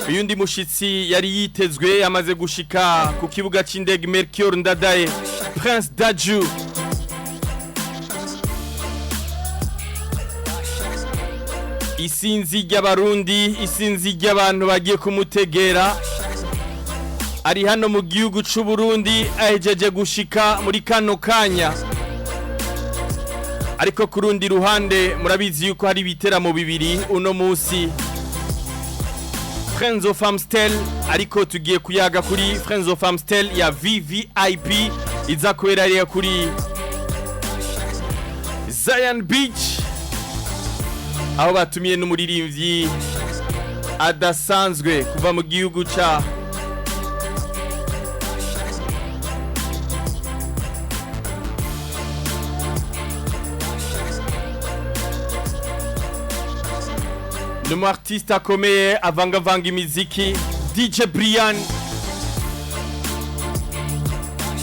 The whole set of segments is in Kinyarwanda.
uyundi mushitsi yari yitezwe yamaze gushika ku kibuga c'indege Melchior Ndadaye Prince Daju isinzi ry'abarundi isinzi ry'abantu bagiye kumutegera ari hano mu gihugu c'u Burundi ahejeje gushika muri kano kanya ariko kurundi ruhande murabizi yuko hari biteramo bibiri uno musi Friends of Amstel ariko tugiye kuyaga kuri Friends of Amstel ya VVIP iza kubera kuri Zion Beach aho batumiye n'umuririmbyi adasanzwe kuva mu gihugu ca Numu artiste akomeye avanga imiziki DJ Brian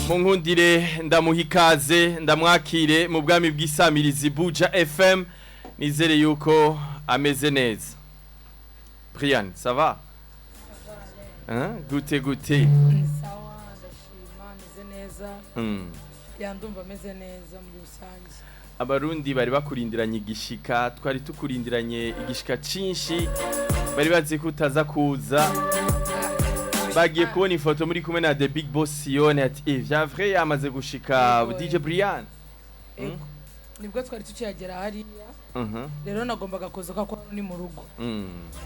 Munkundire ndamuhikaze ndamwakire mu bwami bw'isamirizi Buja FM nizere yuko ameze neza. Brian, ça va? Hein? Gute. Sawa ndashima meze neza. Yandumva meze neza muri rusange. Abarundi bari bakurindiranye igishika twari tukurindiranye igishika cinshi bari bazi kutaza kuza bagiye kubona ifoto muri kumwe na The Big Boss Sione ati vya vrai yamaze gushika DJ Brian nibwo twari tukiyagera hariya rero nagombaga kuza ko ni mu rugo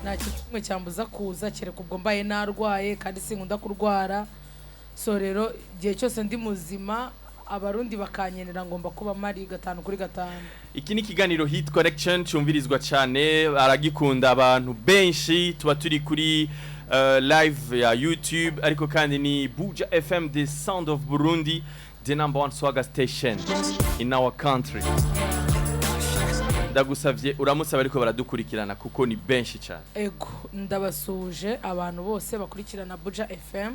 nta kimwe cyambuza kuza kereka ubwo mbaye narwaye kandi sinkunda kurwara so rero gihe cyose ndi muzima abarundi bakanyenera ngomba kuba mari 5 kuri 5. Iki ni kiganiro Hit Connection cyumvirizwa cyane aragikunda abantu benshi tuba turi kuri live ya YouTube ariko kandi ni Buja FM the sound of Burundi the number one swagger station in our country. Ndagusavye uramusaba ariko baradukurikirana kuko ni benshi cyane. Ego ndabasuje abantu bose bakurikirana Buja FM.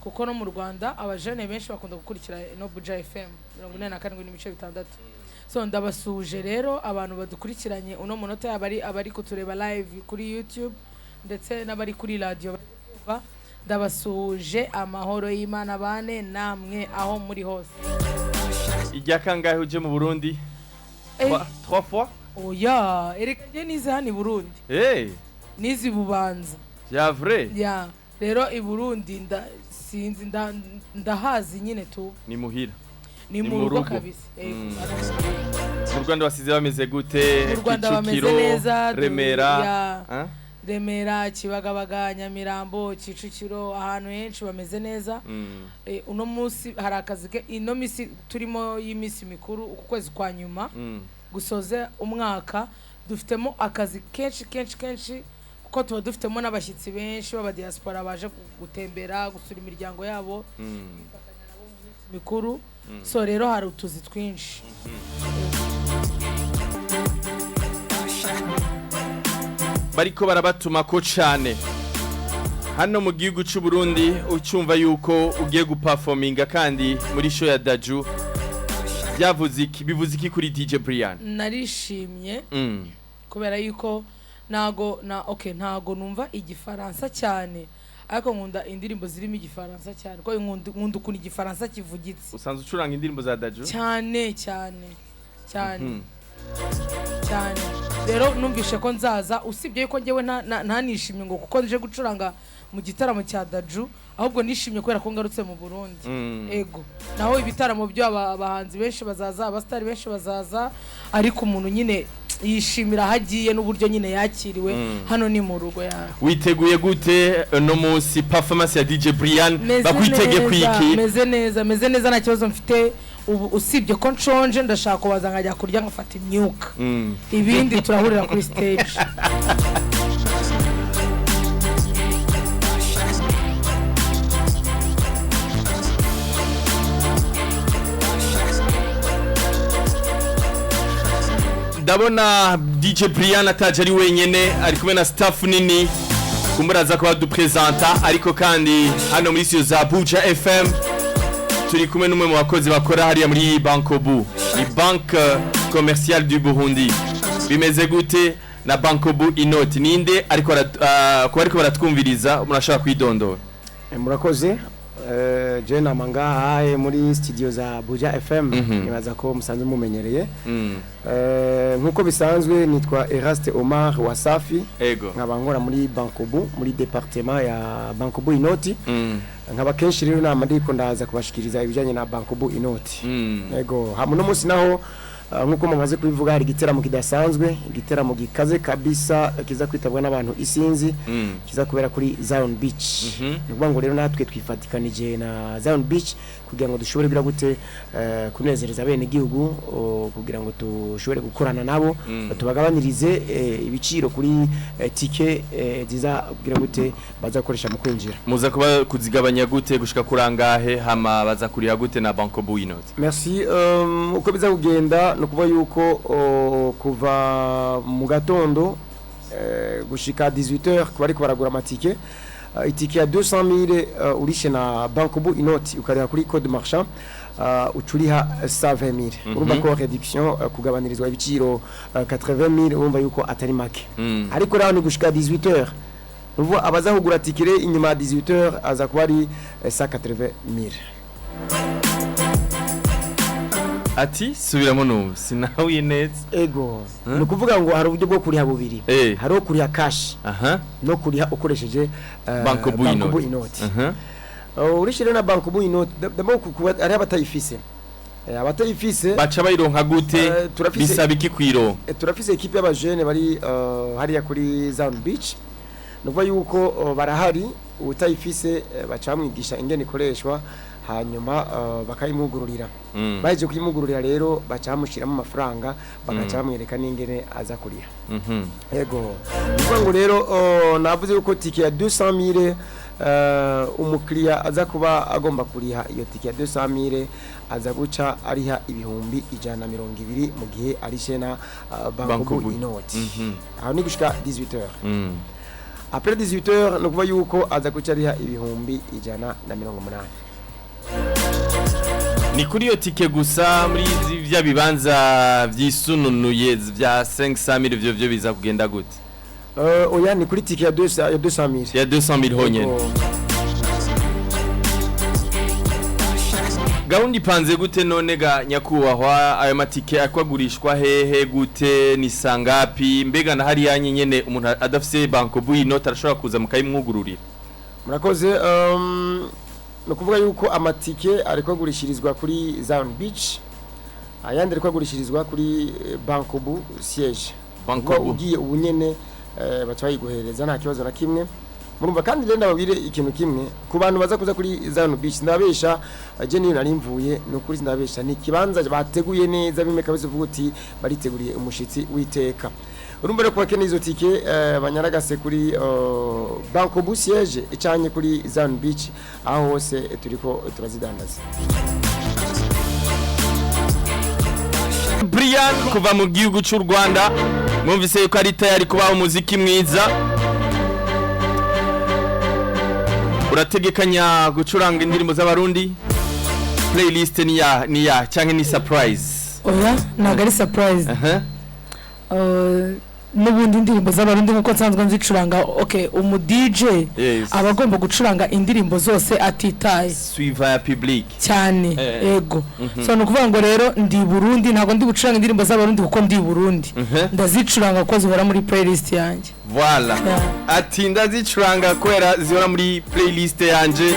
Kuko no mu Rwanda abajene benshi bakunda gukurikira no Buja FM 47.6. So ndabasuje rero abantu badukurikiranye uno munota abari kutureba live kuri YouTube ndetse n'abari kuri radio bava ndabasuje amahoro y'Imana bane namwe aho muri hose. Ijya kangahe uje mu Burundi? 3 fois? Oya, ereke nize hani Burundi. Nizi Bubanza. Ya vrai? Ya. Rero i Burundi sinzi ndahazi nyine tu ni muhira ni mu rugo kabisa mu Rwanda basize bameze gute mu Rwanda bameze neza Remera Remera Kibagabaga Nyamirambo Kicukiro ahantu henshi bameze neza uno munsi hari akazi ino misi turimo y'imisi mikuru ukwezi kwa nyuma gusoze umwaka dufitemo akazi kenshi kuko tuba dufitemo n'abashyitsi benshi baba diaspora baje gutembera gusura imiryango yabo mikuru so rero hari utuzi twinshi bariko barabatuma ko cyane hano mu gihugu cy'u Burundi ucyumva yuko ugiye guperforminga kandi muri show ya Daju bivuze iki kuri DJ Brian? Narishimye kubera yuko ntago numva igifaransa cyane ariko nkunda indirimbo zirimo igifaransa cyane ko nkunda ukuntu igifaransa kivugitse. Usanzwe ucuranga indirimbo za Daju? Cyane rero numvishe ko nzaza usibye yuko ngewe ntanishimye ngo kuko nje gucuranga mu gitaramo cya Daju ahubwo nishimye kubera ko ngarutse mu Burundi. Ego naho ibitaramo byo abahanzi benshi bazaza abastari benshi bazaza ariko umuntu nyine yishimira hagiye n'uburyo nyine yakiriwe hano ni mu rugo yawe. Witeguye gute no munsi performance ya DJ Brian bakwitege kwiki? Meze neza nta kibazo mfite ubu usibye ko nshonje ndashaka kubaza nkajya kurya ngafata imyuka ibindi turahurira kuri stage. Ndabona DJ Brian ataje ari wenyene ari kumwe na staff nini kumburaza ko badupresenta ariko kandi hano muri studio za Buja FM turi kumwe n'umwe mu bakozi bakora hariya muri Bankobu ni Banque Commerciale du Burundi. Bimeze gute na Bankobu Inoti ninde ariko kuba ariko baratwumviriza murashaka kwidondora murakoze je namangaha muri studio za Buja FM nibaza ko musanzwe mumenyereye nkuko bisanzwe nitwa Eraste Omar Wasafi nkabangora muri Bankobu muri departement ya Bankobu Inoti nkaba kenshi rero nama ndiko ndaza kubashikiriza ibijanye na Bankobu Inoti yego hamwe no munsi naho nkuko mumaze kubivuga hari igiteramo kidasanzwe igiteramo gikaze kabisa kiza kwitabwa n'abantu isinzi kiza kubera kuri Zion Beach nikuvuga ngo rero natwe twifatikanije na Zion Beach kugira ngo dushobore bira gute kunezereza bene igihugu kugira ngo dushobore gukorana nabo tubagabanirize ibiciro kuri tike ziza kugira gute baza gukoresha mu kwinjira muza kuba kuzigabanya gute gushika kurangahe hama baza kuriha gute na Bankobu Inoti merci uko biza kugenda nukuva yuko kuva mu gatondo gushika 18h kuba ariko baragura amatike itike ya 200,000 urishe na Bankobu Inoti ukariha kuri code marchand ucuriha 120,000 urumva ko réduction kugabanirizwa ibiciro 80,000 urumva yuko atari make ariko rero ni gushika 18h uvuga abaza kugura tikire inyuma ya 18h aza kuba ari 180,000 ati subiramo no sinawe neza ego no kuvuga ngo hari uburyo bwo kuriha bubiri hari kuriha cash no kuriha ukoresheje Bankobu Inoti urishire na Bankobu Inoti dabo ari abatayifise abatayifise baca bayironka gute bisaba iki kwiro turafise equipe y'abajene bari hariya kuri Zion Beach nuva yuko barahari utayifise baca bamwigisha ingene ikoreshwa hanyuma bakayimugururira baje kuyimugururira rero baca bamushiramo amafaranga bagaca bamwereka n'ingene aza kuriha yego nuvuga ngo rero navuze yuko tike ya 200,000 umukiriya aza kuba agomba kuriha iyo tike ya 200,000 aza guca ariha ibihumbi 120 mu gihe arishe na Bankobu Inoti aho ni gushika 18h après 18h nukuva yuko aza guca ariha ibihumbi 180 ni kuri iyo tike gusa muri vya bibanza vyisununuye vya 500,000 byo biza kugenda gute oya ni kuri tike ya 200,000 ya 200,000 honyene gahunda ipanze gute none ga nyakubahwa ayo matike akwagurishwa hehe gute ni sangapi mbega na hari yanyenyene umuntu adafise Bankobu Inoti arashobora kuza mukayimwugururira murakoze no kuvuga yuko amatike ariko agurishirizwa kuri Zion Beach ayandi ariko agurishirizwa kuri Bankobu siège Bankobu ugiye ubunyene batayiguhereza nta kibazo na kimwe murumva kandi renda babire ikintu kimwe ku bantu baza kuza kuri Zion Beach ndabesha je ni nari mvuye no kuri ndabesha ni kibanza bateguye neza bimeka bivuga uti bariteguriye umushitsi witeka urumva rero kwakene izo tike banyaragase kuri Bankobu siège icanye kuri Zion Beach aho hose turiko turazidandaza Brian kuva mu gihugu cy'u Rwanda mwumvise ko ari tayari kubaho umuziki mwiza urategekanya gucuranga indirimbo z'abarundi playlist ni ya cyangwa ni surprise oya naga ari surprise n'ubundi indirimbo z'abarundi nkuko nsanzwe nzicuranga umu DJ abagomba gucuranga indirimbo zose atitaye suiva ya public cyane ego so no kuvuga ngo rero ndi Burundi ntago ndi gucuranga indirimbo z'abarundi kuko ndi Burundi ndazicuranga ko zihora muri playlist yanjye voilà ati ndazicuranga kwera zihora muri playlist yanjye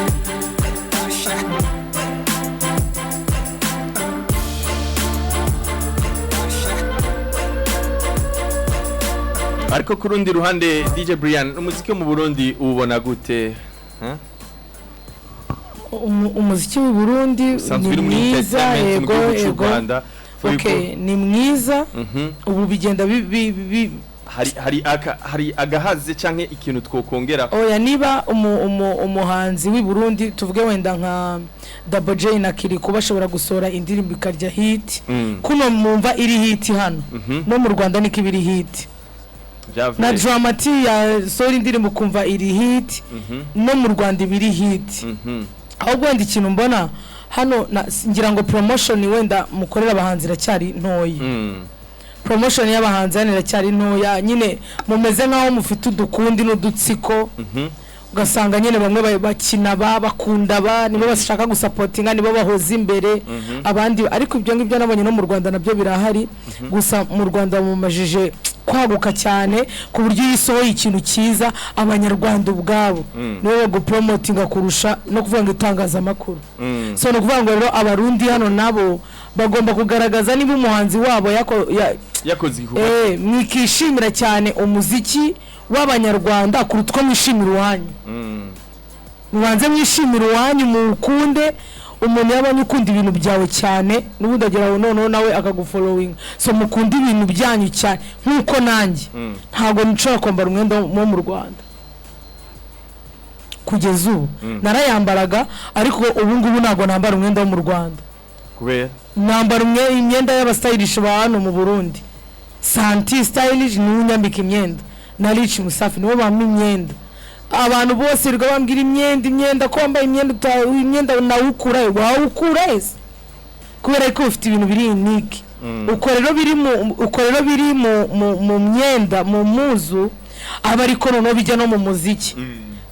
ariko kurundi ruhande DJ Brian umuziki mu Burundi ubona gute umuziki w'u Burundi ni mwiza yego ni mwiza ubu bigenda hari agahaze canke ikintu twokongera oya niba umuhanzi w'i Burundi tuvuge wenda nka Double J na Kiriko bashobora gusora indirimbo ikarya hit kuno mumva iri hit hano no mu Rwanda niko ibiri hit na Dramati ya sori indirimbo kumva iri hit no mu Rwanda ibiri hit ahubwo wenda ikintu mbona hano ngira ngo promotion wenda mukorera abahanzi racyari ntoyi promotion y'abahanzi iracyari ntoya nyine mumeze nkaho mufite udukundi n'udutsiko ugasanga nyine bamwe bakina bakunda nibo bashaka gusupportinga nibo bahoza imbere abandi ariko ibyo ngibyo nabonye no mu Rwanda nabyo birahari gusa mu Rwanda mumajije kwaguka cyane ku buryo yisohoye ikintu cyiza abanyarwanda ubwabo nibo go promotinga kurusha no kuvuga ngo itangazamakuru so no kuvuga ngo rero abarundi hano nabo bagomba kugaragaza niba umuhanzi wabo yakoze mwikishimira cyane umuziki w'abanyarwanda kurutwa mwishimira uwanyu mubanze mwishimira uwanyu mukunde umuntu yabanye ukunda ibintu byawe cyane n'ubundi ageraho noneho nawe akagufollowing so mukunda ibintu byanyu cyane nkuko nanjye ntabwo nshobora kwambara umwenda wo mu Rwanda kugeza ubu narayambaraga ariko ubu ngubu ntabwo nambara umwenda wo mu Rwanda kubera nambara imyenda y'abastylish ba hano mu Burundi Santi stylish ni unyambika imyenda na Rich Musafi nibo bampa imyenda abantu bose rwo bambwira imyenda ko wambaye imyenda nawukura wawukura kubera ko ufite ibintu biri unique uko rero biri mu myenda mu muzu aba ariko no bijya no mu muziki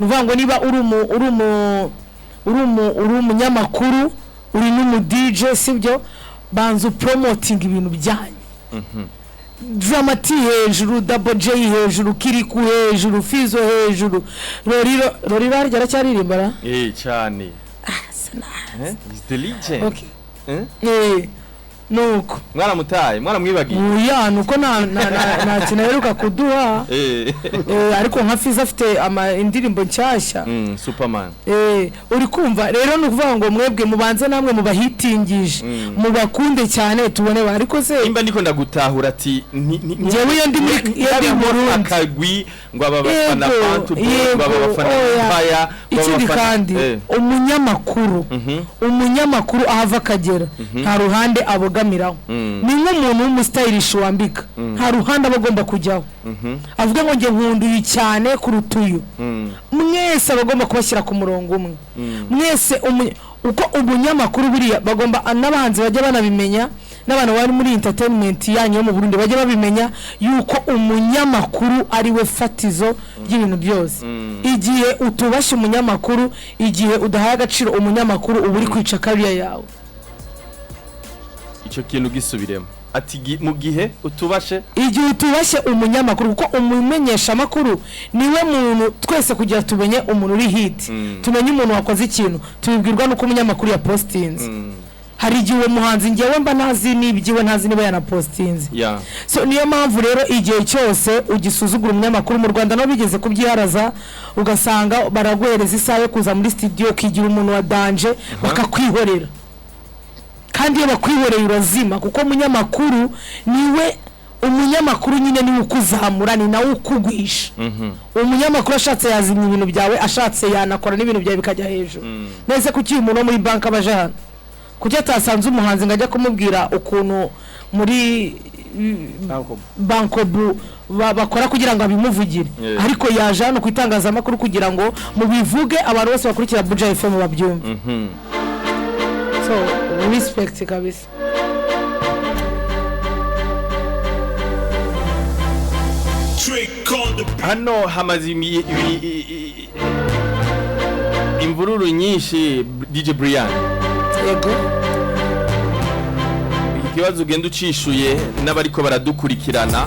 nuvuga ngo niba uri umunyamakuru uri n'umu DJ sibyo banzu promoting ibintu byanyu Dramati hejuru, Double J hejuru, Kiriku hejuru, Fizo hejuru. Roriro harya aracyaririmbara? Cyane. Sana. Is the legend. Okay. Nuko. Mwaramwibagiye. Oya nuko na kinaheruka kuduha. Ariko nka Fizo afite indirimbo nshyashya. Superman. Uri kumva rero nukuvuga ngo mwebwe mubanze namwe mubahitingije. Mubakunde cyane tubone ariko se imba ndiko ndagutahura ati ngewe yo ndi muri akagwi ngo abafana bantu ngo abafana baya ikindi kandi umunyamakuru ahava kagera nta ruhande abogamiraho ni nk'umuntu w'umustylish wambika nta ruhande abagomba kujyaho avuga ngo nge nkunduye cyane kurutuyu mwese abagomba kubashyira ku murongo umwe mwese uko umunyamakuru buriya bagomba n'abahanzi bajya banabimenya n'abantu bari muri entertainment yanyu yo mu Burundi bajya babimenya yuko umunyamakuru ari we fatizo y'ibintu byose igihe utubashe umunyamakuru igihe udahaye agaciro umunyamakuru uburi kwica career yawe icyo kintu gisubiremo ati mu gihe utubashe umunyamakuru kuko umumenyesha makuru niwe muntu twese kugira tumenye umuntu uri hit tumenye umuntu wakoze ikintu tubibwirwa nuko umunyamakuru ya postinze hari igihe uwo muhanzi ngewe mba nazi nibyiwe ntazi niba yana postinze so niyo mpamvu rero igihe cyose ugisuzugura umunyamakuru mu Rwanda no bigeze kubyiharaza ugasanga baragwereza isaha yo kuza muri studio kigira umuntu wa danger bakakwihorera kandi iyo bakwihoreye urazima kuko umunyamakuru nyine niwe ukuzamura ni nawe ukugwisha umunyamakuru ashatse yazimya ibintu byawe ashatse yanakora n'ibintu byawe bikajya hejuru nese kuki umuntu muri bank abajana kuki atasanze umuhanzi ngajya kumubwira ukuntu muri bankobu bakora kugira ngo abimuvugire ariko yaje hano kwitangazamakuru kugira ngo mubivuge abantu bose bakurikira Buja FM babyumve so respect kabisa hano hamaze imvururu nyinshi DJ Brian yego ikibazo ugenda ucishuye n'abariko baradukurikirana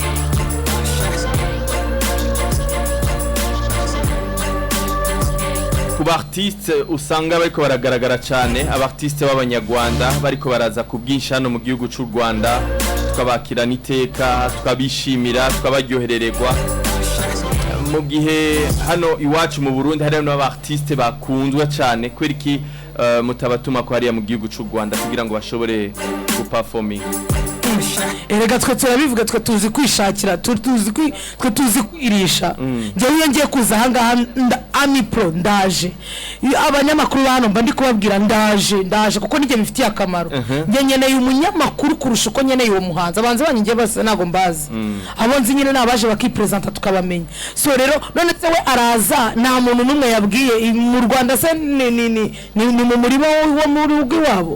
ku artiste usanga bariko baragaragara cyane abartiste b'abanyarwanda bariko baraza kubwisha hano mu gihugu cy'u Rwanda tukabakirana iteka tukabishimira tukabaryoherererwa mu gihe hano iwacu mu Burundi hari n'abartiste bakunzwe cyane kweriki mutabatuma ko hariya mu gihugu cy'u Rwanda kugira ngo bashobore guperforming erega twe turabivuga twe tuzi kwishakira tuzi kwirisha njyewe ngiye kuza ahangaha Ami Pro ndaje abanyamakuru hano mba ndi kubabwira ndaje kuko nige bifitiye akamaro nyeneye umunyamakuru kurusha uko nyeneye uwo muhanzi abanze banyigiye base nago mbazi abonzi nyine nabaje bakipresenta tukabamenya so rero none se we araza nta muntu numwe yabwiye mu Rwanda se ni mu murimo wo muri rugo wabo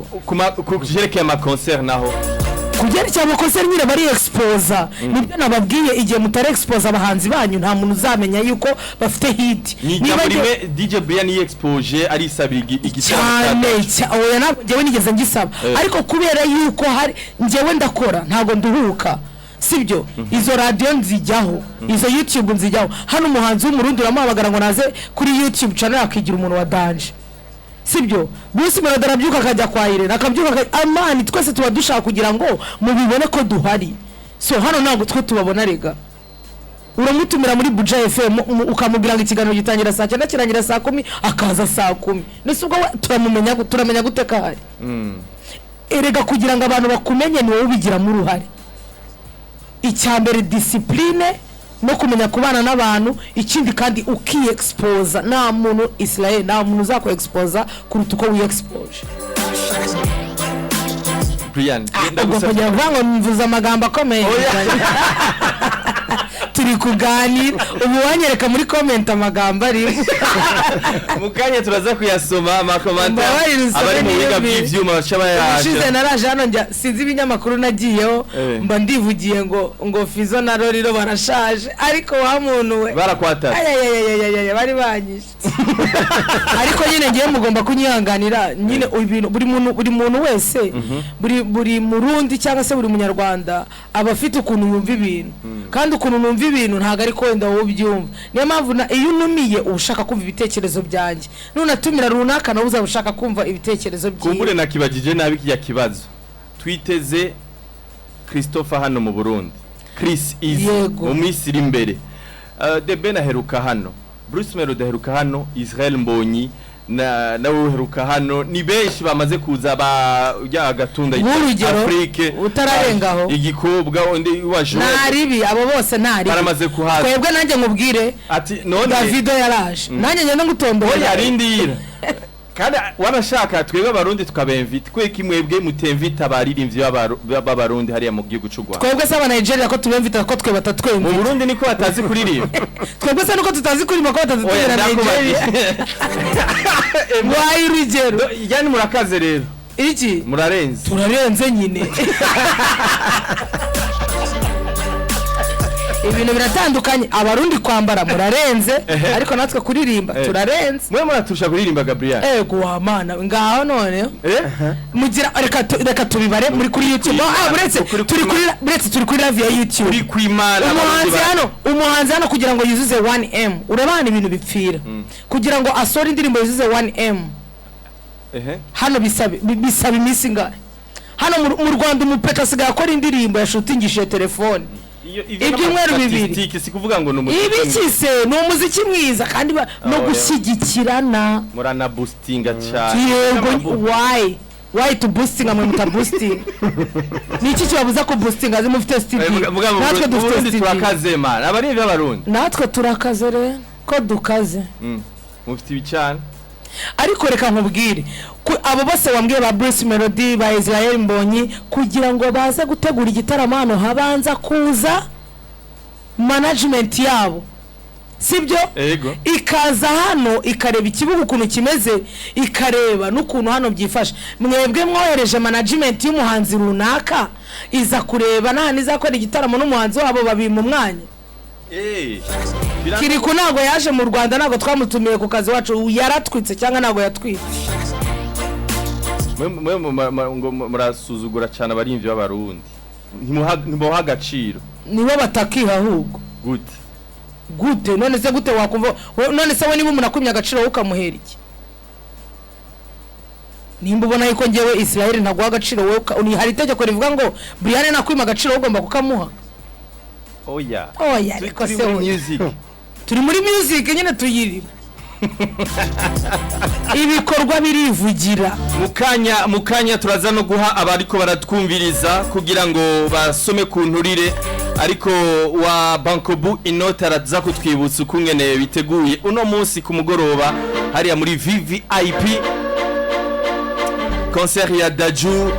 kujerekeye ama concert naho kugera cyane concert nyine bari exposa nibyo nababwiye igihe mutare exposa abahanzi banyu nta muntu uzamenya yuko bafite hit niba DJ Brian exposure ari sabira cyane oya nabwo nigeze ngisaba ariko kubera yuko hari ngewe ndakora ntago nduhuka sibyo izo radio nzijyaho izo YouTube nzijyaho hano umuhanzi w'umurundi uramuhamagara ngo naze kuri YouTube channel akigira umuntu wa danje sibyo Bruce Melody arabyuka akajya kwa Irene akabyuka amani twese tuba dushaka kugira ngo mubibone ko duhari so hano ntabwo twe tubabona rega uramutumira muri Buja FM ukamubwira ngo ikiganiro gitangira saa 9 kirangira saa 10 akaza saa 10 nese ubwo turamenya guteka hari erega kugira ngo abantu bakumenye ni wowe ubigira mu ruhare icyambere discipline no kumenya kubana n'abantu ikindi kandi ukiexposa nta muntu Israel nta muntu uzako exposa kuruta uko wiexpose Brian ndagusaba ngo mvuza amagambo akomeye turi kuganira ubu wanyereka muri comment amagambo ari mukanya turaza kuyasoma amakomanta abari mu biga by'ivyuma bacabayaje ushize naraje hano njya sinzi ibinyamakuru nagiyeho mba ndivugiye ngo Fizo na Roriro barashaje ariko wa muntu we barakwata bari banyishe ariko nyine ngiye mugomba kunyihanganira nyine ibintu buri muntu wese buri murundi cyangwa se buri munyarwanda aba afite ukuntu yumva ibintu kandi ukuntu numva ibintu ntago ari kwenda wowe byumva niyo mpamvu iyo unumiye ushaka kumva ibitekerezo byanjye nunatumira runaka nawe uzaba kumva ibitekerezo byiwe kumbure nakibagije nabi kiya kibazo twiteze Christopher hano mu Burundi Chris Easy mu Misiri imbere The Ben aheruka hano Bruce Melody aheruka hano Israel Mbonyi na uheruka hano ni benshi bamaze kuza ya gatunda Afrique utararengaho igikobwa undi waje naribi abo bose nari baramaze kuhaza twebwe nanjye nkubwire ati none Davido yaraje nanjye ngenda ngutombora oya rindira kandi wanashaka twebwe abarundi tukabemvita kweki mwebwe mutemvita abaririmbyi b'abarundi hariya mu gihugu cy'u Rwanda twebwe saba Nigeria ko tubemvita ko twe batatwemvita mu Burundi niko batazi kuririmba twebwe se nuko tutazi kuririmba ko batatwemvita Nigeria wayi rugero yani murakaze rero iki turarenze nyine ibintu biratandukanye abarundi kwambara murarenze ariko natwe kuririmba turarenze mwe muratusha kuririmba Gabriel ego wamana ngaho none mugira reka tubibare muri kuri YouTube turi kuri live ya YouTube turi kwimana umuhanzi hano kugira ngo yuzuze 1M urabana ibintu bipfira kugira ngo asore indirimbo yuzuze 1M hano bisaba iminsi ngahe hano mu Rwanda umupeta asigaye akora indirimbo yashutingishije telefone ibyumweru bibiri sikuvuga ngo numuziki ibikise ni umuziki mwiza kandi no gushyigikirana murana boostinga cyane yego why to boosting amwe muta boosting niki kibabuza ko boosting azimufite studio natwe dufite studio turakaze man abari b'abarundi natwe turakaze re ko dukaze mufite ibicana ariko reka nkubwire abo bose wambwiye ba Bruce Melody ba Israel Mbonyi kugira ngo baze gutegura igitaramo hano habanza kuza management yabo sibyo ikaza hano ikareba ikibuga ukuntu kimeze ikareba n'ukuntu hano byifashe mwebwe mwohereje management y'umuhanzi runaka iza kureba nani izakora igitaramo n'umuhanzi wabo babi mu mwanya Kiriku ntago yaje mu Rwanda ntago twamutumiye ku kazi wacu yaratwitse cyangwa ntago yatwitse murasuzugura cyane abarimvyi b'abarundi ntimuha agaciro nibo batakiha ahubwo gute none se gute wakumva none se we niba umuntu akumye agaciro ukamuhera iki nimba ubona yuko ngewe Israel ntago agaciro wowe hari itegeko rivuga ngo Brian nakwima agaciro ugomba kukamuha oya ariko se turi muri music nyine tuyiri ibikorwa birivugira mukanya turaza no guha abariko baratwumviriza kugira ngo basome ku nturire ariko wa Bankobu inota araza kutwibutsa ukungene biteguye uno munsi ku mugoroba hariya muri VVIP concert ya Daju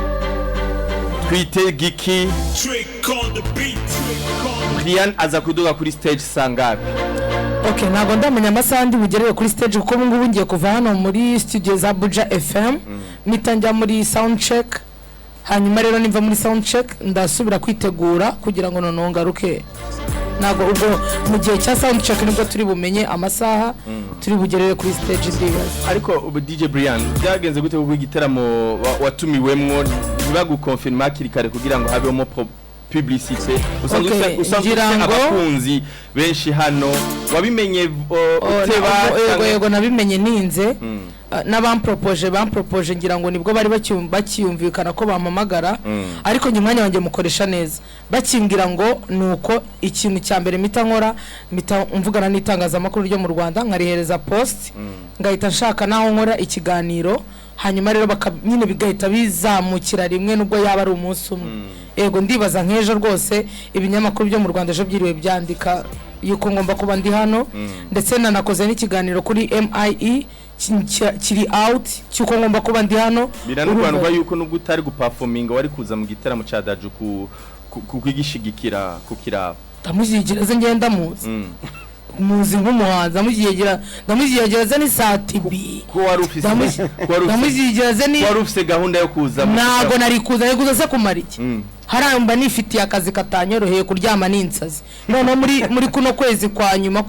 twite Giki Brian aza kuduga kuri stage sangapi Okay, ntabwo ndamenya amasaha ndi bugerere kuri stage kuko ngubu ngiye kuva hano muri studio za Buja FM mitanjya muri sound check hanyuma rero nimva muri sound check ndasubira kwitegura kugira ngo noneho ngaruke nago ubwo mu gihe cya sound check nibwo turi bumenye amasaha turi bugerere kuri stage ndibaza. Ariko ubu DJ Brian byagenze gute kuko igiteramo watumiwemwo ntibagukonfirma kiri kare kugira ngo habemo publicité usanzwe abakunzi benshi hano wabimenye uteba yego nabimenye ninze bampropoje ngira ngo nibwo bari bakiyumvikana ko bampamagara ariko njye mwanya wanjye mukoresha neza bakimbwira ngo nuko ikintu cya mbere mita nkora mvugana n'itangazamakuru ryo mu Rwanda nkarihereza post ngahita nshaka naho nkora ikiganiro hanyuma rero nyine bigahita bizamukira rimwe nubwo yaba ari umunsi umwe. Ego ndibaza nk'ejo rwose ibinyamakuru byo mu Rwanda ejo byiriwe byandika yuko ngomba kuba ndi hano ndetse nanakoze n'ikiganiro kuri MIE kiri out cyuko ngomba kuba ndi hano. Biranurwanurwa yuko nubwo utari guperforminga wari kuza mu gitaramo cya Daju kugishigikira kukira ndamuzigereza ngenda muzi nk'umuhanzi ndamuzigereza ni satibi ko wari ufise gahunda yo kuza ntago nari kuza se kumara iki haramba nifitiye akazi katanyoroheye kuryama n'insazi none muri kuno kwezi kwa nyuma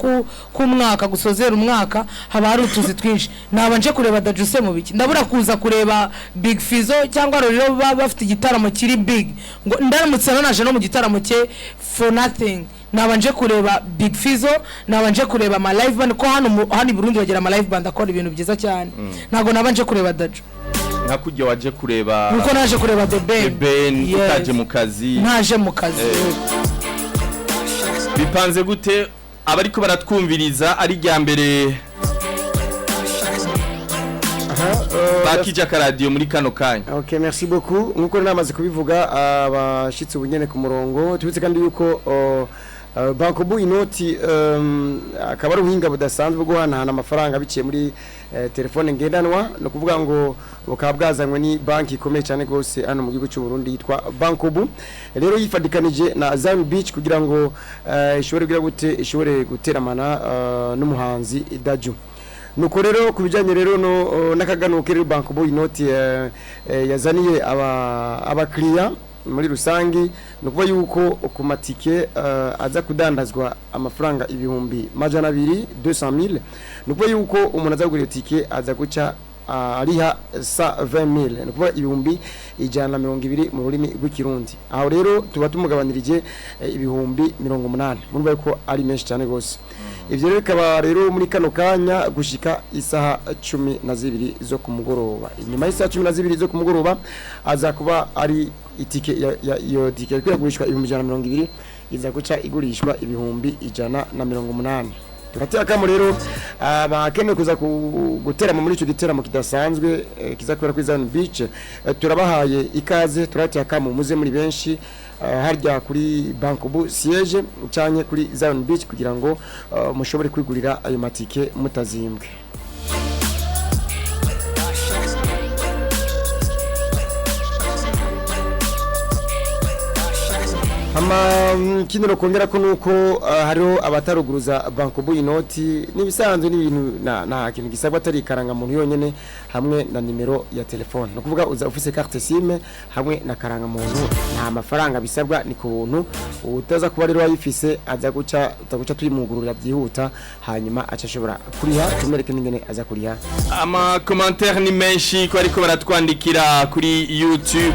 ku mwaka gusozera umwaka haba hari utuzi twinshi nabanje kureba Dajuse mu biki ndabura kuza kureba Big Fizzo cyangwa rero bafite igitaramo kiri big ngo ndaramutse naje no mu gitaramo cye for nothing nabanje kureba Big Fizzo nabanje kureba ama live band ko hano i Burundi bagira ama live band akora ibintu byiza cyane ntago nabanje kureba Daju nakujya waje kureba nuko naje kureba The Ben utaje mu kazi naje mu kazi bipanze gute abariko baratwumviriza ari rya mbere bakija ka radio muri kano kanya. Okay, merci beaucoup. Nkuko namaze kubivuga abashitse ubunyene ku murongo tubitse kandi yuko Bankobu inoti akaba ari ubuhinga budasanzwe bwo guhanahana amafaranga biciye muri telefone ngendanwa no kuvuga ngo bukaba bwazanywe ni banki ikomeye cyane gose hano mu gihugu cy'u Burundi yitwa Bankobu. Rero yifadikanije na Zion Beach kugira ngo ishobore guteramana n'umuhanzi Daju. Nuko rero kubijanye rero no nakaganuke rero Bankobu inoti yazaniye abakiriya muri rusangi nukuva yuko ku matike aza kudandazwa amafaranga ibihumbi 200,000 nukuva yuko umuntu aza kugura tike aza guca ariha 120,000 nukuva ibihumbi 120 mu rurimi rw'ikirundi. Aho rero tuba tumugabanirije ibihumbi 80 murumva ko ari menshi cyane gose. Ivyo rero kaba rero muri kano kanya gushika isaha 12 zo ku mugoroba. Inyuma y'isaha 12 zo ku mugoroba aza kuba ari itike yo tike kwigurishwa ibihumbi 120 iza guca igurishwa ibihumbi 180. Turatera kamo rero abakeneye kuza guterama muri ico giteramo kidasanzwe kizakorera kuri Zion Beach turabahaye ikaze turatera kamo muze muri benshi harya kuri Bankobu siège cyanye kuri Zion Beach kugira ngo mushobore kwigurira ayo matike mutazimbwe. Kinero kongera ko nuko hariho abataruguruza Bankobu inoti nibisanzwe n'ibintu na kintu gisabwa atari karanga muntu yonyene hamwe na nimero ya telefone no kuvuga uza ufise carte SIM hamwe na karanga muntu nta mafaranga bisabwa ni ku buntu utaza kuba rero wayifise aza guca tuyimugurura byihuta hanyuma acashobora kuriha tumereke n'ingene aza kuriha. Ama commentaire ni menshi ko ariko baratwandikira kuri YouTube.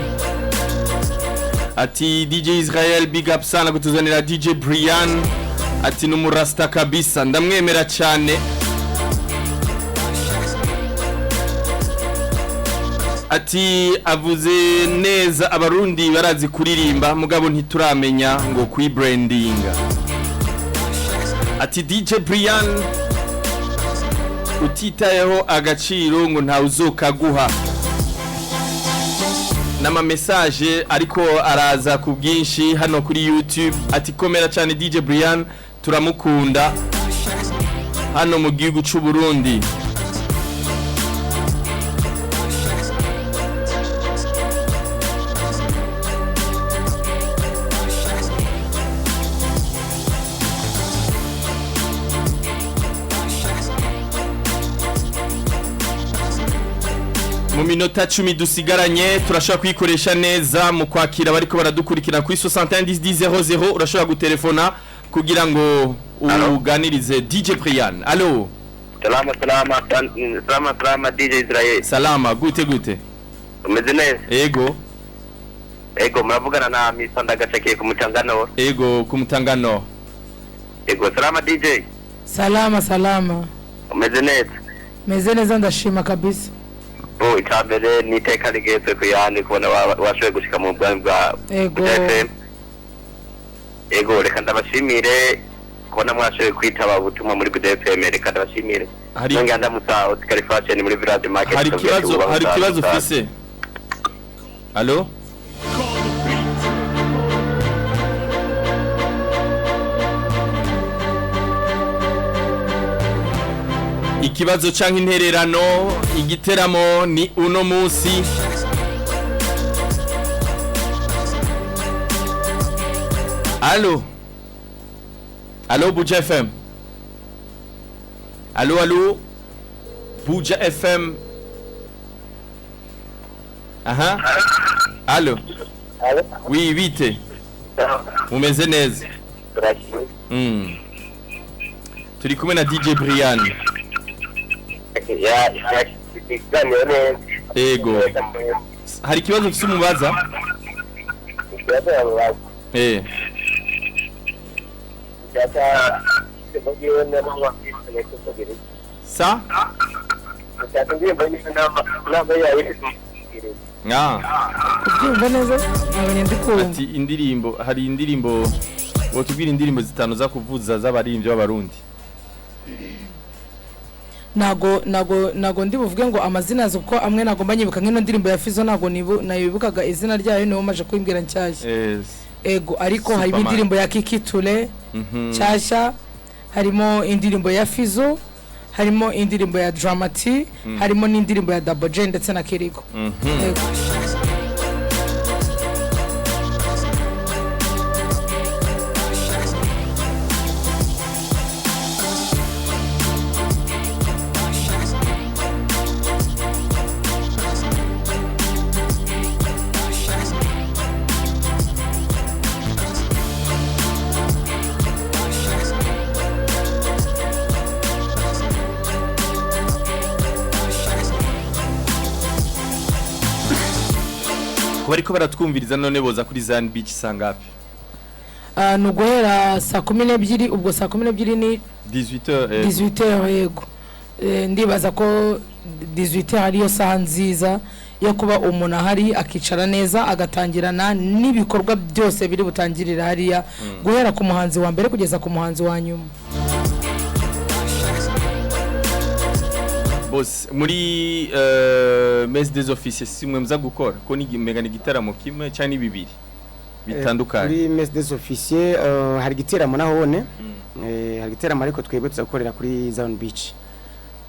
Ati DJ Israel big up sana kutuzanira DJ Brian ati numurasta kabisa ndamwemera cyane. Ati avuze neza abarundi barazi kuririmba mugabo ntituramenya ngo kwi branding. Ati DJ Brian utitayeho agaciro ngo nta uzokaguha. Nama message ariko araza ku bwinshi hano kuri YouTube ati komera cyane DJ Brian turamukunda hano mu gihugu cy'u Burundi. mu minota 10 dusigaranye turashobora kuyikoresha neza mu kwakira bariko baradukurikira kuri 711000 urashobora gutelefona kugira ngo uganirize DJ Brian. Allo. Salama DJ Israel. Salama gute. Umeze neza? Ego muravugana na Misa Ndagacakiye ku Mutangano. Ego ku Mutangano. Ego salama DJ. Salama. Umeze neza? Meze neza ndashima kabisa. Itabere ni teka ligeze kuyani kubona washoye gushika mu bwami bwa FM. Ego reka ndabashimire kubona mwashoye kwitaba ubutumwa muri FM, reka ndabashimire. Nganda musa Oscar Fashion muri Village Market. Hari kibazo ufise? Allo? Ikibazo canke intererano igiteramo ni uno munsi. Allo Buja FM. Allo Buja FM. Aha. Allo. Oui, vite. Umeze neza. Turi kumwe na DJ Brian. Ego. Hari kibazo ufite umubaza? Sa? Kubyumva neza nabonye ndikumva. Ati hari indirimbo wotubwira indirimbo zitanu za kuvuza z'abaririmbyi b'abarundi. Nago ndi buvuge ngo amazina yazo ko amwe nagomba nyibuka nk'ino ndirimbo ya Fizo nago nayibukaga izina ryayo niho maje kwimbwira nshyashya. Ego ariko hari indirimbo ya Kiki Tule cyashya, harimo indirimbo ya Fizo, harimo indirimbo ya Dramati, harimo n'indirimbo ya Double J ndetse na Kiriko. Ego. Kubariko baratwumviriza none boza kuri Zan Beach sangapi? Nuguhera saa 12 ubwo saa 12 ni 18h yego. Ndibaza ko 18h ariyo saha nziza yo kuba umuntu ahari akicara neza agatangirana n'ibikorwa byose biri butangirira hariya guhera ku muhanzi wa mbere kugeza ku muhanzi wa nyuma. Boss muri Mes des Officiers simwe mza gukora ko ni megana gitaramo kimwe cyane bibiri bitandukanye. Kuri Mes des Officiers hari gitaramo nahone hari gitaramo ariko twebwe tuzakorera kuri Zion Beach.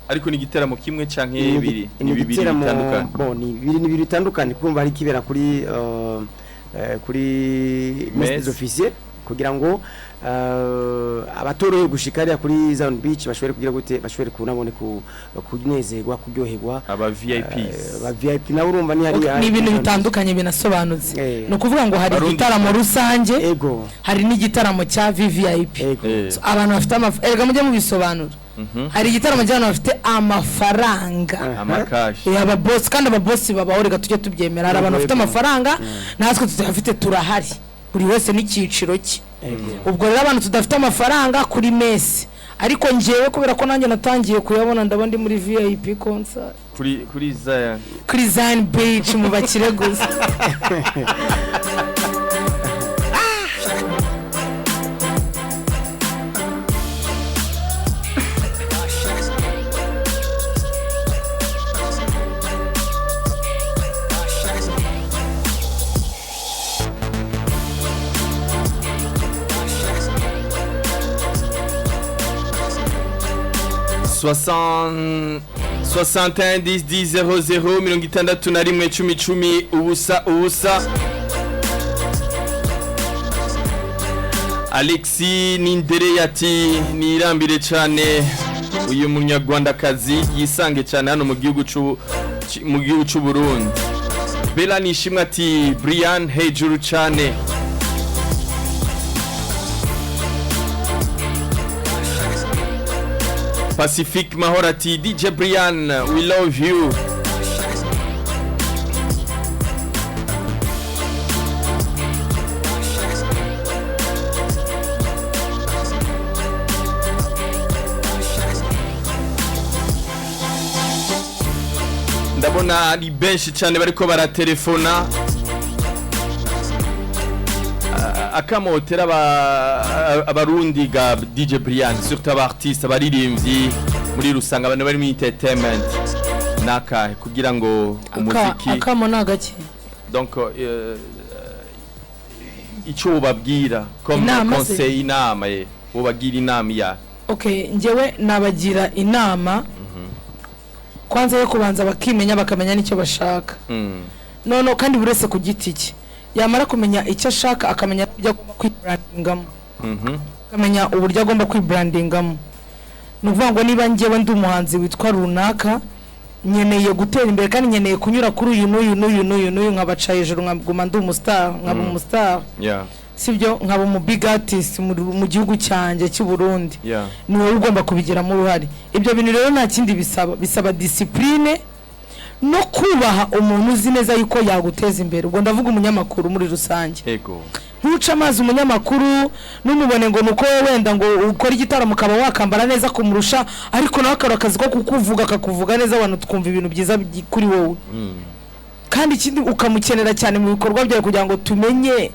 Ariko ni gitaramo kimwe canke bibiri ni bibiri bitandukanye. Bon ni bibiri bitandukanye kumva hari kibera kuri Mes des Officiers kugira ngo abatoroye gushikariya kuri Zion Beach bashobore kugira gute bashobore kunabone kunezerwa kuryoherwa aba VIPs aba VIP na urumva ni hari ni ibintu bitandukanye binasobanutse no kuvuga ngo hari igitaramo rusange hari n'igitaramo cya VIP abantu bafite erega mujye mubisobanura hari igitaramo cy'abantu bafite amafaranga amakashi aba boss kandi aba boss babahorega tujye tubyemera hari abantu bafite amafaranga natwe tutafite turahari buri wese n'ikiciro cye ubwo rero abantu tudafite amafaranga kuri Messi ariko njewe kubera ko nanjye natangiye kuyabona ndaba ndi muri VIP concert kuri Zion Beach mu bakire gusa. Soixante 10 10 00 61 10 10 ubusa Alexi Nindere yati nirambire cyane uyu munyarwandakazi yisange cyane hano mu gihugu mu gihugu cy'u Burundi. Bella Nishimwe ati Brian hejuru cyane. Pacific Mahoro ati DJ Brian we love you. Ndabona ari benshi cyane bariko baratelefona akamotera abarundi ga DJ Brian surtout abartiste abaririmbyi muri rusanga abantu bari mu entertainment naka kugira ngo umuziki akamo nagake donc icyo ubabwira comme conseil inama ubagira inama ya okay njewe nabagira inama kwanza yo kubanza bakimenya bakamenya nicyo bashaka no kandi burese ku giti cye yamara kumenya icyo ashaka akamenya uburyo agomba kwibrandingamo akamenya uburyo agomba kwibrandingamo nuvuga ngo niba ngewe ndi umuhanzi witwa runaka nyeneye gutera imbere kandi nyeneye kunyura kuri uyu n'uyu nkabaca hejuru nkaguma ndi umustar nkaba umustar sibyo nkaba mu big artist mu gihugu cyanjye cy'u Burundi ni wowe ugomba kubigiramo uruhare ibyo bintu rero nta kindi bisaba discipline no kubaha umuntu uzi neza yuko yaguteza imbere ubwo ndavuga umunyamakuru muri rusange yego ntuca amazi umunyamakuru numubone ngo nuko wenda ngo ukora igitaramo mukaba wakambara neza kumurusha ariko nawe akora akazi ko kukuvuga akakuvuga neza abantu twumva ibintu byiza kuri wowe kandi ikindi ukamukenera cyane mu bikorwa byawe kugira ngo tumenye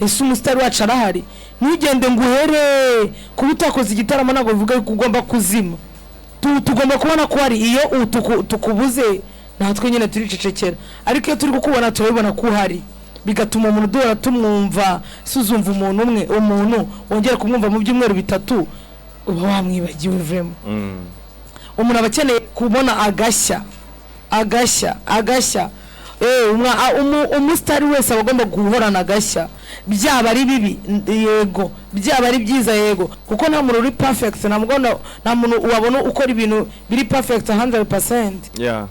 ese umustar wacu arahari ntugende ngo uhere kuba utakoze igitaramo ntabwo bivuga yuko ugomba kuzima tugomba kubona ko hari iyo tukubuze natwe nyine turicecekera ariko iyo turi kukubona turabibona ko uhari bigatuma umuntu duhora tumwumva suzumva umuntu wongera kumwumva mu byumweru bitatu uba wamwibagiwe vrema umuntu abakeneye kubona agashya umustar wese abagomba guhorana agashya byaba ari bibi yego byaba ari byiza yego kuko nta muntu uri perfect nta muntu wabona ukora ibintu biri perfect 100%.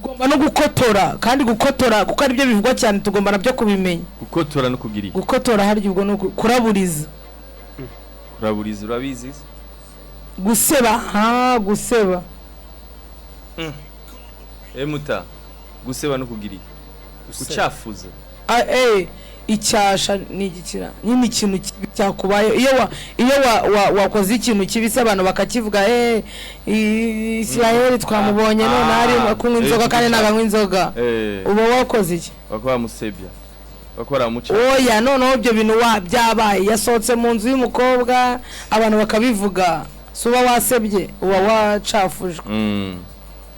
Ugomba no gukotora kandi gukotora kuko ari byo bivugwa cyane tugomba nabyo kubimenya gukotora no kugira gukotora hari ubwo no kuraburiza urabizi guseba muta guseba no kugira gucafuza icyasha ni igikira nyine ikintu cyakubaye iyo wakoze ikintu kibise abantu bakakivuga Israel twamubonye none ari kunywa inzoga kandi naganywa inzoga uba wakoze iki bakora musebya bakora muca oya none ibyo bintu byabaye yasohotse mu nzu y'umukobwa abantu bakabivuga suba wasebye uba wacafujwe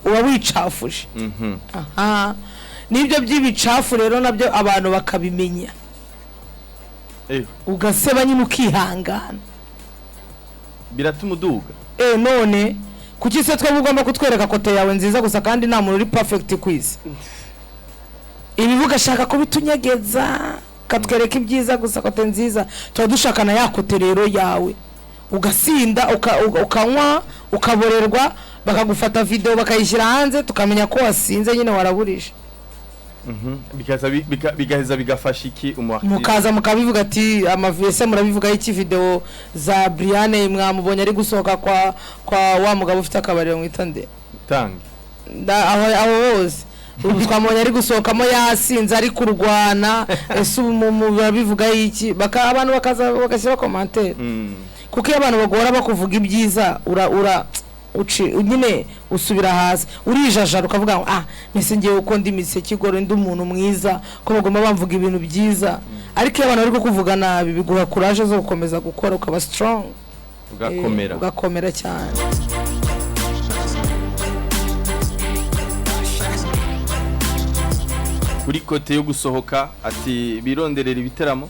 uba wicafuje nibyo by'ibicafu rero nabyo abantu bakabimenya ugaseba nyine ukihangana biratuma uduga none kuki se twebwe ugomba kutwereka kote yawe nziza gusa kandi nta muntu uri perfect kwisi ibivuga shaka kubitunyegeza katwereka ibyiza gusa kote nziza tuba dushakana yakote rero yawe ugasinda ukanywa ukaborerwa bakagufata video bakayishyira hanze tukamenya ko wasinze nyine waraburije bigaheza bigafasha iki umuartiste mukaza mukabivuga ati amavese murabivuga iki video za Brian mwamubonye ari gusohoka kwa wa mugabo ufite akabariro mwitande tangi aho bose twamubonye ari gusohokamo yasinze ari kurwana ese murabivuga iki abantu bakaza bagashyira commentaire kuko iyo abantu bagora bakuvuga ibyiza nyine usubira hasi urijajara ukavuga ngo mise ngiye uko ndi mise kigoro ndi umuntu mwiza ko bagomba bamvuga ibintu byiza ariko iyo abantu bari kukuvuga nabi biguha courage zo gukomeza gukora ukaba strong ugakomera cyane kuri kote yo gusohoka ati bironderera ibiteramo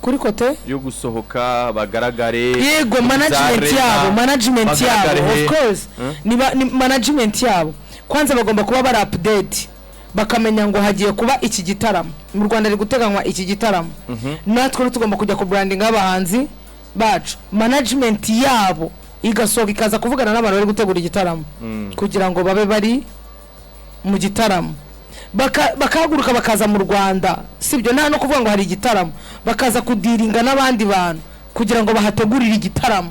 kuri kote yo gusohoka bagaragare yego management yabo of course ni management yabo kwanza bagomba kuba bari update bakamenya ngo hagiye kuba iki gitaramo mu Rwanda ari guteganywa iki gitaramo natwe tugomba kujya ku branding abahanzi bacu management yabo igasohoka ikaza kuvugana n'abantu bari gutegura igitaramo kugira ngo babe bari mu gitaramo bakahaguruka bakaza mu Rwanda sibyo nta no kuvuga ngo hari igitaramo bakaza kudiringa n'abandi bantu kugira ngo bahategurire igitaramo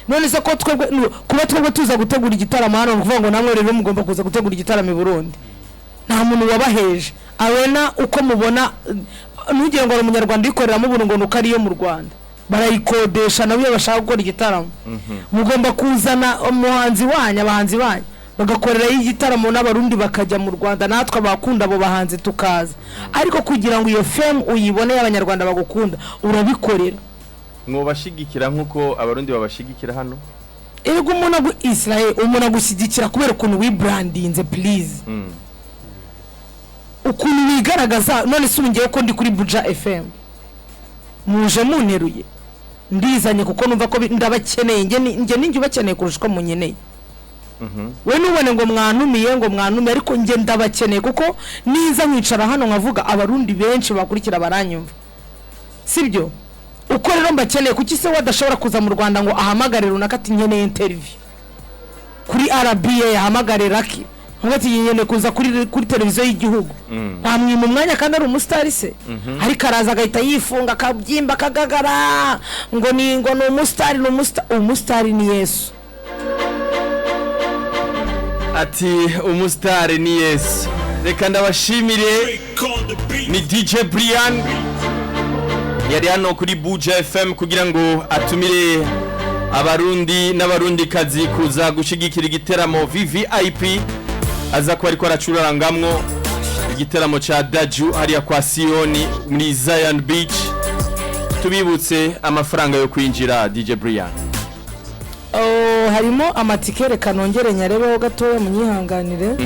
none se ko twebwe tuza gutegura igitaramo hano kuvuga ngo namwe rero mugomba kuza gutegura igitaramo i Burundi nta muntu wabaheje abena uko mubona nugire ngo umunyarwanda yikorera mu Burundi ngo ariyo mu Rwanda barayikodesha nabo bashaka gukora igitaramo mugomba kuzana umuhanzi wanyu abahanzi banyu bagakorera igitaramo n'abarundi bakajya mu Rwanda natwe abakunda abo bahanzi tukaza ariko kugira ngo iyo fame uyibone y'abanyarwanda bagukunda urabikorera mwobashigikira nkuko abarundi babashigikira hano ego umuntu Israel umuntu agushyigikira kubera ukuntu wibrandinze please ukuntu wigaragaza none se ungiye ko ndi kuri Buja FM muje munteruye ndizanye kuko numva ko ndabakeneye nge ninjye ubakeneye kurushwa munyeneye we nubone ngo mwanumiye ariko nge ndabakeneye kuko niza nyicara hano nkavuga abarundi benshi bakurikira baranyumva sibyo uko rero mbakeneye kuki se wadashobora kuza mu Rwanda ngo ahamagare runaka ati nkeneye interview kuri RBA yahamagare Raki nkati nkeneye kuza kuri televiziyo y'igihugu bamwima umwanya kandi ari umustar se ariko araza agahita yifunga akabyimba kagagara ngo ni umustar ni Yesu ati umustar ni Yesu reka ndabashimire ni DJ Brian yari hano kuri Buja FM kugira ngo atumire abarundi n'abarundi kazi kuza gushigikira igiteramo VVIP aza ko ariko aracurangamwo igiteramo cha Daju hariya kwa Sioni muri Zion Beach tubibutse amafaranga yo kwinjira DJ Brian harimo amatike reka nongere nyarebeho gatoya munyihanganire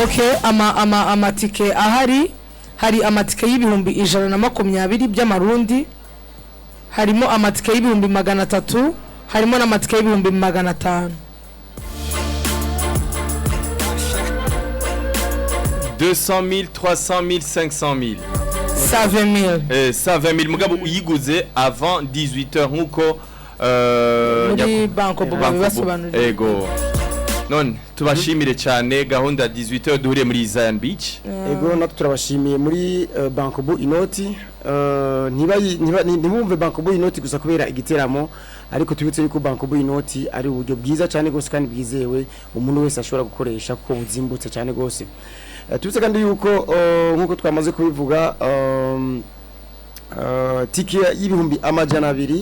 okay amatike ahari hari amatike y'ibihumbi 120 by'amarundi harimo amatike y'ibihumbi 300 harimo n'amatike y'ibihumbi 500 200,000 300,000 500,000 120,000 mugabo uyiguze avant 18h nkuko muri banko babibasobanurira ego none tubashimire cyane gahunda 18h duhuriye muri Zion Beach ego natwe turabashimiye muri Bankobu Inoti ntibumve Bankobu Inoti gusa kubera igiteramo ariko tubitse yuko Bankobu Inoti ari uburyo bwiza cyane gose kandi bwizewe umuntu wese ashobora gukoresha ko buzimbutse cyane gose tubitse kandi yuko nkuko twamaze kubivuga tike y'ibihumbi 200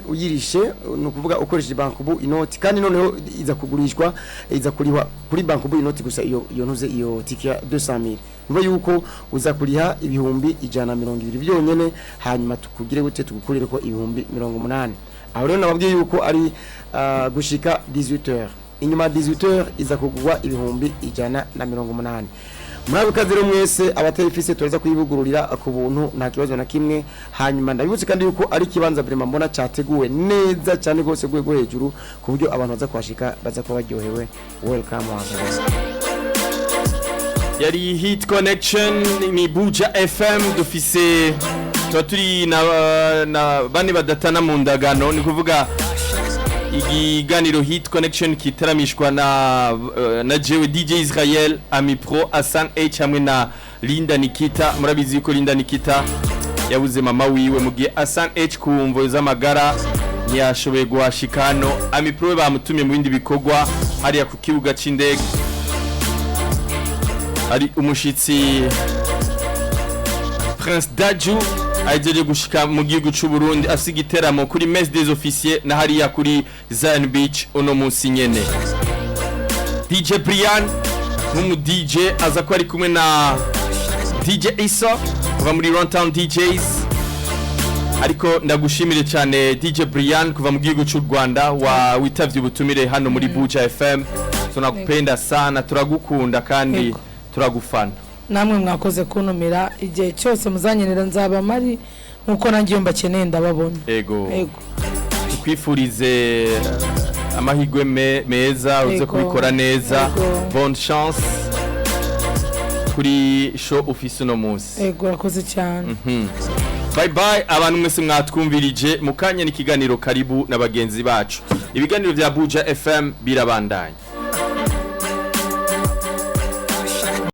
uyirishe nukuvuga ukoresheje Bankobu Inoti kandi noneho iza kugurishwa iza kuriha kuri Bankobu Inoti gusa iyo ntuze iyo tike ya 200,000 niba yuko uza kuriha ibihumbi 120 byonyene hanyuma tukugire gute tugukurire ko ibihumbi 80 aho rero nababwiye yuko ari gushika 18h inyuma 18h iza kugurwa ibihumbi 180 murabe kazero mwese abatayifise tuza kuyibugururira ku buntu nta kibazo na kimwe hanyuma ndabibutse kandi yuko ari kibanza vraiment mbona cyateguwe neza cyane gose gwego hejuru ku buryo abantu baza kwashika baza kuba baryohewe welcome once yari hit connection ni Buja FM dufise turi na bane badatana mu ndagano ni kuvuga ikiganiro hit connection kitaramishwa na jewe DJ Israel Ami Pro Hassan H hamwe na Linda Nikita murabizi ko Linda Nikita yabuze mama wiwe mugiye Hassan H kumvo z'amagara ntiyashoboye guhashikano Ami Pro bamutumye mu bindi bikogwa hariya ku kibuga c'indege ari umushitsi Prince Daju ajeje gushika mu gihugu cy'u Burundi asigiteramo kuri Messe des Officiers na hariya kuri Zion Beach uno munsi nyene DJ Brian mu DJ aza ko ari kumwe na DJ Isa kuva muri Runtown DJs ariko ndagushimire cyane DJ Brian kuva mu gihugu cy'u Rwanda witavye ubutumire hano muri Buja FM tunakupenda sana turagukunda kandi turagufana namwe mwakoze kunumira igihe cyose muzanyenera nzaba mari nkuko nangiye mbakeneye ndababona ego twifurize amahigwe meza uze kubikora neza bonne chance kuri show ufise uno munsi. Ego urakoze cyane. Bye bye abantu mwese mwatwumvirije mukanya n'ikiganiro karibu na bagenzi bacu. Ibiganiro bya Buja FM birabandanya.